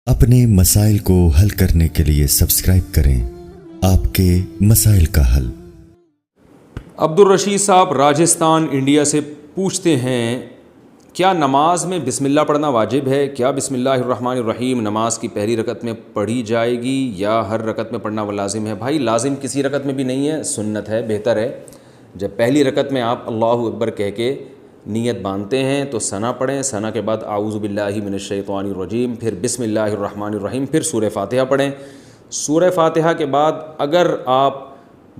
اپنے مسائل کو حل کرنے کے لیے سبسکرائب کریں آپ کے مسائل کا حل۔ عبدالرشید صاحب راجستھان انڈیا سے پوچھتے ہیں، کیا نماز میں بسم اللہ پڑھنا واجب ہے؟ کیا بسم اللہ الرحمن الرحیم نماز کی پہلی رکعت میں پڑھی جائے گی یا ہر رکعت میں پڑھنا وہ لازم ہے؟ بھائی لازم کسی رکعت میں بھی نہیں ہے، سنت ہے، بہتر ہے جب پہلی رکعت میں آپ اللہ اکبر کہہ کے نیت باندھتے ہیں تو ثنا پڑھیں، ثنا کے بعد اعوذ باللہ من الشیطان الرجیم، پھر بسم اللہ الرحمن الرحیم، پھر سورہ فاتحہ پڑھیں۔ سورہ فاتحہ کے بعد اگر آپ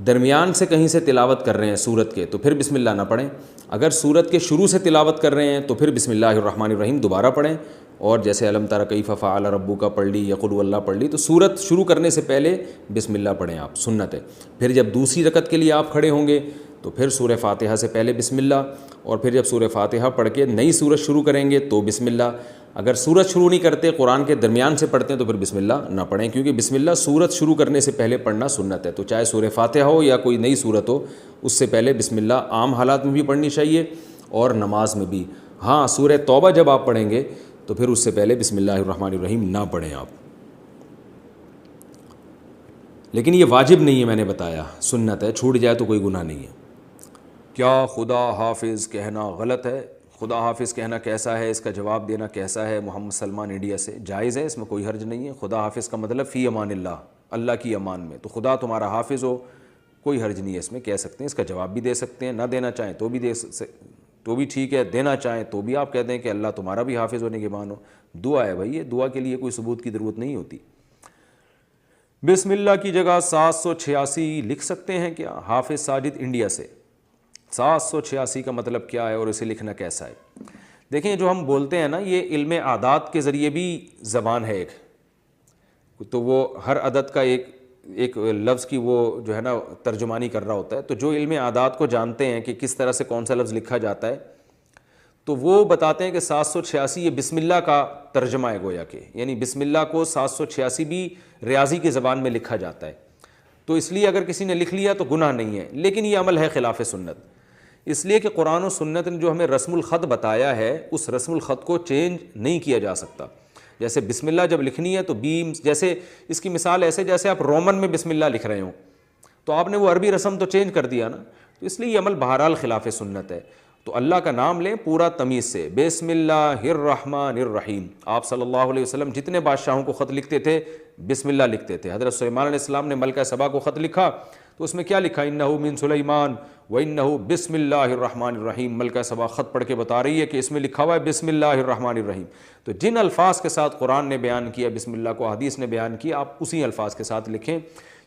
درمیان سے کہیں سے تلاوت کر رہے ہیں سورت کے تو پھر بسم اللہ نہ پڑھیں، اگر سورت کے شروع سے تلاوت کر رہے ہیں تو پھر بسم اللہ الرحمن الرحیم دوبارہ پڑھیں، اور جیسے الم تر کیف فعل ربک پڑھ لی یا قل هو اللہ پڑھ لی تو سورت شروع کرنے سے پہلے بسم اللہ پڑھیں آپ، سنت ہے۔ پھر جب دوسری رکعت کے لیے آپ کھڑے ہوں گے تو پھر سورہ فاتحہ سے پہلے بسم اللہ، اور پھر جب سورہ فاتحہ پڑھ کے نئی سورت شروع کریں گے تو بسم اللہ۔ اگر سورت شروع نہیں کرتے، قرآن کے درمیان سے پڑھتے ہیں تو پھر بسم اللہ نہ پڑھیں، کیونکہ بسم اللہ سورت شروع کرنے سے پہلے پڑھنا سنت ہے۔ تو چاہے سورہ فاتحہ ہو یا کوئی نئی سورت ہو، اس سے پہلے بسم اللہ عام حالات میں بھی پڑھنی چاہیے اور نماز میں بھی۔ ہاں سورہ توبہ جب آپ پڑھیں گے تو پھر اس سے پہلے بسم اللہ الرحمن الرحیم نہ پڑھیں آپ، لیکن یہ واجب نہیں ہے، میں نے بتایا سنت ہے، چھوٹ جائے تو کوئی گناہ نہیں ہے۔ کیا خدا حافظ کہنا غلط ہے؟ خدا حافظ کہنا کیسا ہے، اس کا جواب دینا کیسا ہے؟ محمد سلمان انڈیا سے۔ جائز ہے، اس میں کوئی حرج نہیں ہے۔ خدا حافظ کا مطلب فی امان اللہ، اللہ کی امان میں، تو خدا تمہارا حافظ ہو، کوئی حرج نہیں ہے اس میں، کہہ سکتے ہیں، اس کا جواب بھی دے سکتے ہیں، نہ دینا چاہیں تو بھی تو بھی ٹھیک ہے، دینا چاہیں تو بھی آپ کہہ دیں کہ اللہ تمہارا بھی حافظ ہونے کے مان ہو۔ دعا ہے بھائی، یہ دعا کے لیے کوئی ثبوت کی ضرورت نہیں ہوتی۔ بسم اللہ کی جگہ 786 لکھ سکتے ہیں کیا؟ حافظ ساجد انڈیا سے۔ 786 کا مطلب کیا ہے اور اسے لکھنا کیسا ہے؟ دیکھیں جو ہم بولتے ہیں نا، یہ علم اعداد کے ذریعے بھی زبان ہے ایک، تو وہ ہر عدد کا ایک لفظ کی وہ جو ہے نا ترجمانی کر رہا ہوتا ہے، تو جو علم اعداد کو جانتے ہیں کہ کس طرح سے کون سا لفظ لکھا جاتا ہے، تو وہ بتاتے ہیں کہ 786 یہ بسم اللہ کا ترجمہ ہے گویا کہ، یعنی بسم اللہ کو 786 بھی ریاضی کی زبان میں لکھا جاتا ہے، تو اس لیے اگر کسی نے لکھ لیا تو گناہ نہیں ہے، لیکن یہ عمل ہے خلاف سنت، اس لیے کہ قرآن و سنت نے جو ہمیں رسم الخط بتایا ہے اس رسم الخط کو چینج نہیں کیا جا سکتا۔ جیسے بسم اللہ جب لکھنی ہے تو بیم، جیسے اس کی مثال ایسے جیسے آپ رومن میں بسم اللہ لکھ رہے ہوں تو آپ نے وہ عربی رسم تو چینج کر دیا نا، تو اس لیے یہ عمل بہرحال خلاف سنت ہے۔ تو اللہ کا نام لیں پورا تمیز سے، بسم اللہ الرحمن الرحیم۔ آپ صلی اللہ علیہ وسلم جتنے بادشاہوں کو خط لکھتے تھے بسم اللہ لکھتے تھے۔ حضرت سلیمان علیہ السلام نے ملکہ سبا کو خط لکھا تو اس میں کیا لکھا؟ انہ من سلیمان وانہ بسم اللہ الرحمن الرحیم۔ ملکہ سبا خط پڑھ کے بتا رہی ہے کہ اس میں لکھا ہوا ہے بسم اللہ الرحمن الرحیم۔ تو جن الفاظ کے ساتھ قرآن نے بیان کیا بسم اللہ کو، حدیث نے بیان کیا، آپ اسی الفاظ کے ساتھ لکھیں،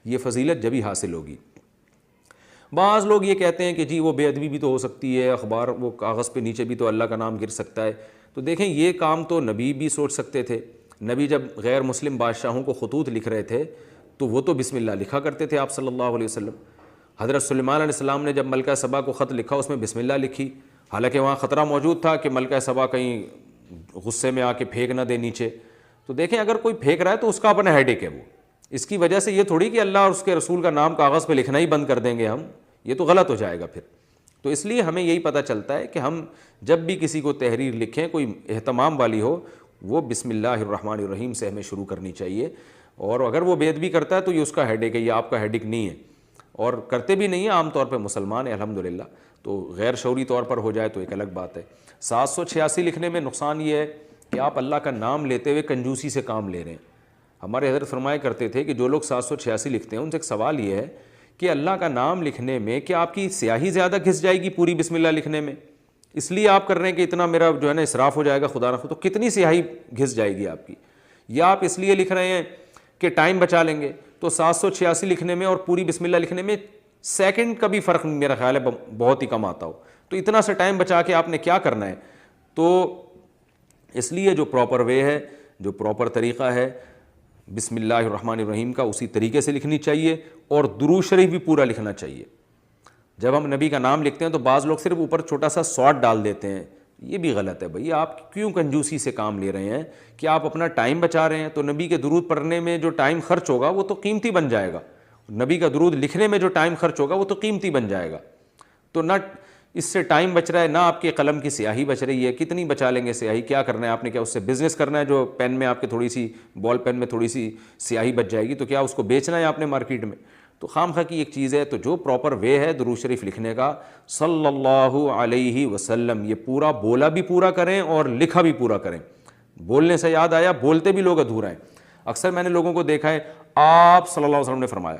یہ فضیلت جبھی حاصل ہوگی۔ بعض لوگ یہ کہتے ہیں کہ جی وہ بے ادبی بھی تو ہو سکتی ہے، اخبار وہ کاغذ پہ نیچے بھی تو اللہ کا نام گر سکتا ہے، تو دیکھیں یہ کام تو نبی بھی سوچ سکتے تھے۔ نبی جب غیر مسلم بادشاہوں کو خطوط لکھ رہے تھے تو وہ تو بسم اللہ لکھا کرتے تھے آپ صلی اللہ علیہ وسلم۔ حضرت سلیمان علیہ السلام نے جب ملکہ سبا کو خط لکھا اس میں بسم اللہ لکھی، حالانکہ وہاں خطرہ موجود تھا کہ ملکہ سبا کہیں غصے میں آ کے پھینک نہ دے نیچے، تو دیکھیں اگر کوئی پھینک رہا ہے تو اس کا اپنا ہیڈیک ہے، وہ اس کی وجہ سے یہ تھوڑی کہ اللہ اور اس کے رسول کا نام کاغذ پہ لکھنا ہی بند کر دیں گے ہم، یہ تو غلط ہو جائے گا پھر۔ تو اس لیے ہمیں یہی پتہ چلتا ہے کہ ہم جب بھی کسی کو تحریر لکھیں کوئی اہتمام والی ہو، وہ بسم اللہ الرحمن الرحیم سے ہمیں شروع کرنی چاہیے، اور اگر وہ بے ادبی کرتا ہے تو یہ اس کا ہیڈیک ہے، یہ آپ کا ہیڈیک نہیں ہے، اور کرتے بھی نہیں ہیں عام طور پہ مسلمان ہیں الحمدللہ، تو غیر شعوری طور پر ہو جائے تو ایک الگ بات ہے۔ 786 لکھنے میں نقصان یہ ہے کہ آپ اللہ کا نام لیتے ہوئے کنجوسی سے کام لے رہے ہیں۔ ہمارے حضرت فرمایا کرتے تھے کہ جو لوگ 786 لکھتے ہیں ان سے ایک سوال یہ ہے کہ اللہ کا نام لکھنے میں کیا آپ کی سیاہی زیادہ گھس جائے گی پوری بسم اللہ لکھنے میں؟ اس لیے آپ کر رہے ہیں کہ اتنا میرا جو ہے نا اسراف ہو جائے گا خدا نخواستہ، تو کتنی سیاہی گھس جائے گی آپ کی؟ یا آپ اس لیے لکھ رہے ہیں کہ ٹائم بچا لیں گے؟ تو 786 لکھنے میں اور پوری بسم اللہ لکھنے میں سیکنڈ کا بھی فرق میرا خیال ہے بہت ہی کم آتا ہو، تو اتنا سا ٹائم بچا کے آپ نے کیا کرنا ہے؟ تو اس لیے جو پراپر وے ہے، جو پراپر طریقہ ہے بسم اللہ الرحمن الرحیم کا، اسی طریقے سے لکھنی چاہیے، اور درود شریف بھی پورا لکھنا چاہیے۔ جب ہم نبی کا نام لکھتے ہیں تو بعض لوگ صرف اوپر چھوٹا سا سواد ڈال دیتے ہیں، یہ بھی غلط ہے بھائی۔ آپ کیوں کنجوسی سے کام لے رہے ہیں؟ کہ آپ اپنا ٹائم بچا رہے ہیں، تو نبی کے درود پڑھنے میں جو ٹائم خرچ ہوگا وہ تو قیمتی بن جائے گا، نبی کا درود لکھنے میں جو ٹائم خرچ ہوگا وہ تو قیمتی بن جائے گا۔ تو نہ اس سے ٹائم بچ رہا ہے، نہ آپ کے قلم کی سیاہی بچ رہی ہے. کتنی بچا لیں گے سیاہی؟ کیا کرنا ہے آپ نے؟ کیا اس سے بزنس کرنا ہے؟ جو پین میں آپ کے تھوڑی سی بال پین میں تھوڑی سی سیاہی بچ جائے گی تو کیا اس کو بیچنا ہے آپ نے مارکیٹ میں؟ تو خام خواہ کی ایک چیز ہے. تو جو پراپر وے ہے درود شریف لکھنے کا صلی اللہ علیہ وسلم، یہ پورا بولا بھی پورا کریں اور لکھا بھی پورا کریں. بولنے سے یاد آیا، بولتے بھی لوگ ادھورا ہیں. اکثر میں نے لوگوں کو دیکھا ہے آپ صلی اللہ علیہ وسلم نے فرمایا،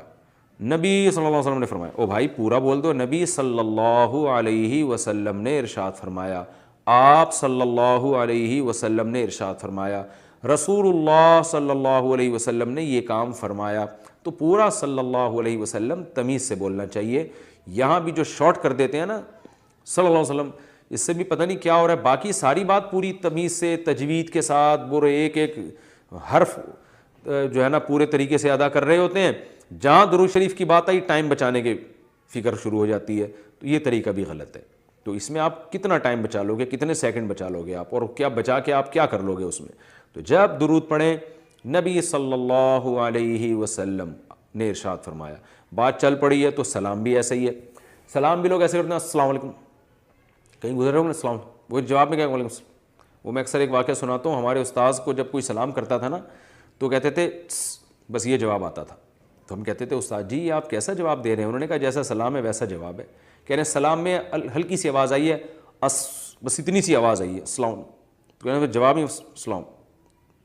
نبی صلی اللہ علیہ وسلم نے فرمایا. او بھائی پورا بول دو. نبی صلی اللہ علیہ وسلم نے ارشاد فرمایا، آپ صلی اللہ علیہ وسلم نے ارشاد فرمایا، رسول اللہ صلی اللہ علیہ وسلم نے یہ کام فرمایا. تو پورا صلی اللہ علیہ وسلم تمیز سے بولنا چاہیے. یہاں بھی جو شارٹ کر دیتے ہیں نا صلی اللہ علیہ وسلم، اس سے بھی پتہ نہیں کیا ہو رہا ہے. باقی ساری بات پوری تمیز سے تجوید کے ساتھ برے ایک ایک حرف جو ہے نا پورے طریقے سے ادا کر رہے ہوتے ہیں. جہاں درود شریف کی بات آئی ٹائم بچانے کی فکر شروع ہو جاتی ہے. تو یہ طریقہ بھی غلط ہے. تو اس میں آپ کتنا ٹائم بچا لو گے، کتنے سیکنڈ بچا لو گے آپ، اور کیا بچا کے آپ کیا کر لو گے اس میں؟ تو جب درود پڑھیں نبی صلی اللہ علیہ وسلم نے ارشاد فرمایا. بات چل پڑی ہے تو سلام بھی ایسا ہی ہے. سلام بھی لوگ ایسے کرتے ہیں السلام علیکم، کہیں گزر رہے ہوں السلام، وہ جواب میں کیا وعلیکم السلام. وہ میں اکثر ایک واقعہ سناتا ہوں. ہمارے استاذ کو جب کوئی سلام کرتا تھا نا تو کہتے تھے بس یہ جواب آتا تھا. تو ہم کہتے تھے استاد جی یہ آپ کیسا جواب دے رہے ہیں؟ انہوں نے کہا جیسا سلام ہے ویسا جواب ہے. کہہ رہے ہیں سلام میں ہلکی سی آواز آئی ہے، بس اتنی سی آواز آئی ہے السلام، تو کہہ رہے ہیں جواب ہی السلام.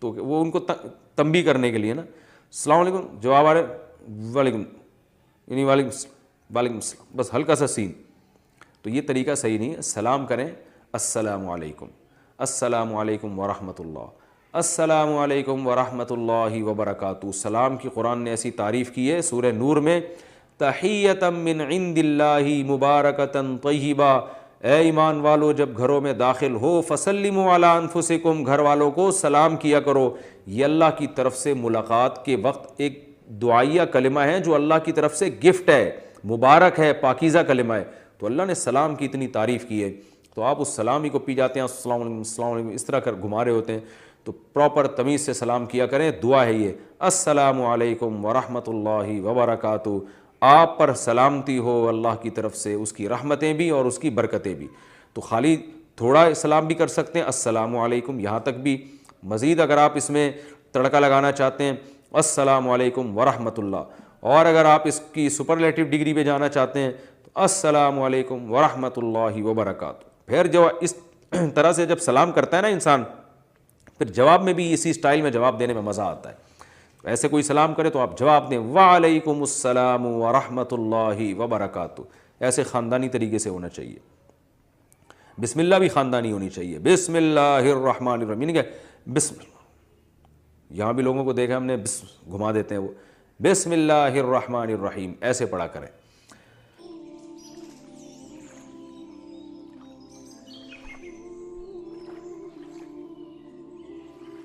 تو وہ ان کو تنبیہ کرنے کے لیے نا السلام علیکم جواب آ رہے وعلیکم، یعنی وعلیکم السلام، بس ہلکا سا سین. تو یہ طریقہ صحیح نہیں ہے. سلام کریں السلام علیکم، السلام علیکم ورحمۃ اللہ، السلام علیکم ورحمۃ اللہ وبرکاتہ. سلام کی قرآن نے ایسی تعریف کی ہے سورہ نور میں، تحیۃ من عند اللہ مبارکۃ طیبہ. اے ایمان والو جب گھروں میں داخل ہو فسلموا علی انفسکم، گھر والوں کو سلام کیا کرو. یہ اللہ کی طرف سے ملاقات کے وقت ایک دعائیہ کلمہ ہے جو اللہ کی طرف سے گفٹ ہے، مبارک ہے، پاکیزہ کلمہ ہے. تو اللہ نے سلام کی اتنی تعریف کی ہے تو آپ اس سلام ہی کو پی جاتے ہیں السلام علیکم السلام علیکم اس طرح کر گھما رہے ہوتے ہیں. تو پراپر تمیز سے سلام کیا کریں. دعا ہے یہ السلام علیکم ورحمۃ اللہ وبرکاتہ. آپ پر سلامتی ہو اللہ کی طرف سے، اس کی رحمتیں بھی اور اس کی برکتیں بھی. تو خالی تھوڑا سلام بھی کر سکتے ہیں السلام علیکم، یہاں تک بھی. مزید اگر آپ اس میں تڑکا لگانا چاہتے ہیں السلام علیکم ورحمۃ اللہ، اور اگر آپ اس کی سپرلیٹو ڈگری پہ جانا چاہتے ہیں تو السلام علیکم ورحمۃ اللہ وبرکاتہ. پھر جو اس طرح سے جب سلام کرتا ہے نا انسان، پھر جواب میں بھی اسی سٹائل میں جواب دینے میں مزہ آتا ہے. ایسے کوئی سلام کرے تو آپ جواب دیں وعلیکم السلام ورحمۃ اللہ وبرکاتہ. ایسے خاندانی طریقے سے ہونا چاہیے. بسم اللہ بھی خاندانی ہونی چاہیے. بسم اللہ الرحمن الرحیم، یعنی کہ بسم اللہ. یہاں بھی لوگوں کو دیکھا ہم نے گھما دیتے ہیں وہ بسم اللہ الرحمن الرحیم، ایسے پڑھا کریں.